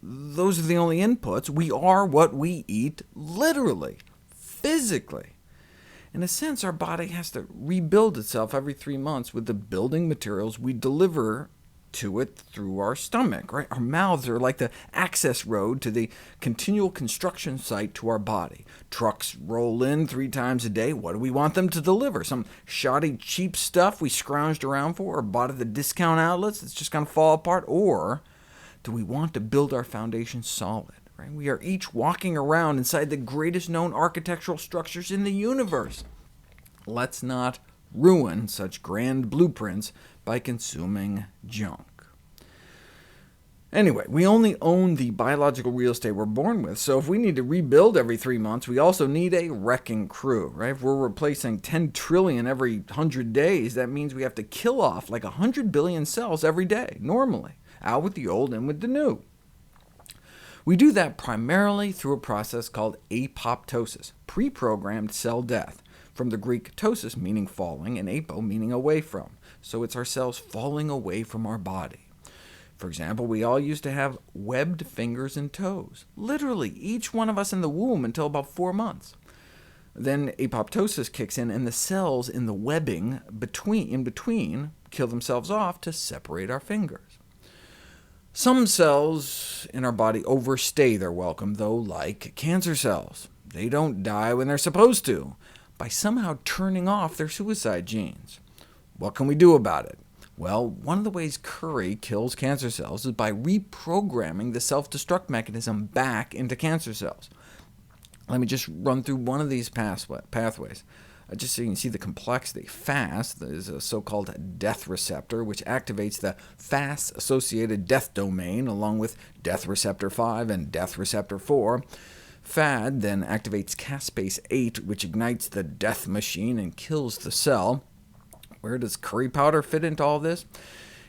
those are the only inputs. We are what we eat, literally, physically. In a sense, our body has to rebuild itself every 3 months with the building materials we deliver to it through our stomach. Right? Our mouths are like the access road to the continual construction site to our body. Trucks roll in 3 times a day. What do we want them to deliver? Some shoddy, cheap stuff we scrounged around for, or bought at the discount outlets that's just going to fall apart? Or do we want to build our foundation solid? Right? We are each walking around inside the greatest known architectural structures in the universe. Let's not ruin such grand blueprints by consuming junk. Anyway, we only own the biological real estate we're born with, so if we need to rebuild every 3 months, we also need a wrecking crew. Right? If we're replacing 10 trillion every 100 days, that means we have to kill off like 100 billion cells every day, normally, out with the old, in with the new. We do that primarily through a process called apoptosis, pre-programmed cell death, from the Greek tosis meaning falling, and apo meaning away from. So it's our cells falling away from our body. For example, we all used to have webbed fingers and toes, literally each one of us in the womb until about 4 months. Then apoptosis kicks in, and the cells in the webbing in between kill themselves off to separate our fingers. Some cells in our body overstay their welcome, though, like cancer cells. They don't die when they're supposed to, by somehow turning off their suicide genes. What can we do about it? Well, one of the ways curry kills cancer cells is by reprogramming the self-destruct mechanism back into cancer cells. Let me just run through one of these pathways, just so you can see the complexity. FAST is a so-called death receptor, which activates the FAST-associated death domain, along with death receptor 5 and death receptor 4. FAD then activates caspase-8, which ignites the death machine and kills the cell. Where does curry powder fit into all this?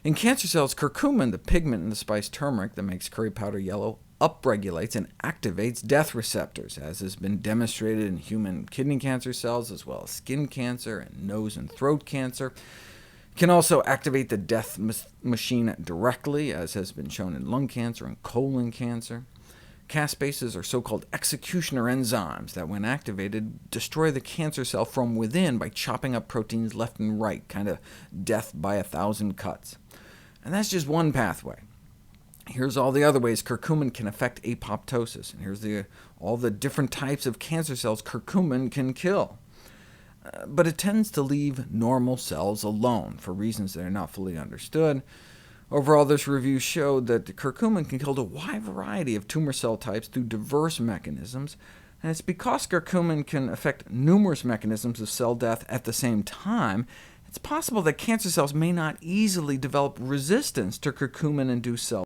In cancer cells, curcumin, the pigment in the spice turmeric that makes curry powder yellow, upregulates and activates death receptors, as has been demonstrated in human kidney cancer cells, as well as skin cancer and nose and throat cancer. It can also activate the death machine directly, as has been shown in lung cancer and colon cancer. Caspases are so-called executioner enzymes that, when activated, destroy the cancer cell from within by chopping up proteins left and right, kind of death by 1,000 cuts. And that's just one pathway. Here's all the other ways curcumin can affect apoptosis, and here's all the different types of cancer cells curcumin can kill. But it tends to leave normal cells alone, for reasons that are not fully understood. Overall, this review showed that curcumin can kill a wide variety of tumor cell types through diverse mechanisms, and it's because curcumin can affect numerous mechanisms of cell death at the same time, it's possible that cancer cells may not easily develop resistance to curcumin-induced cell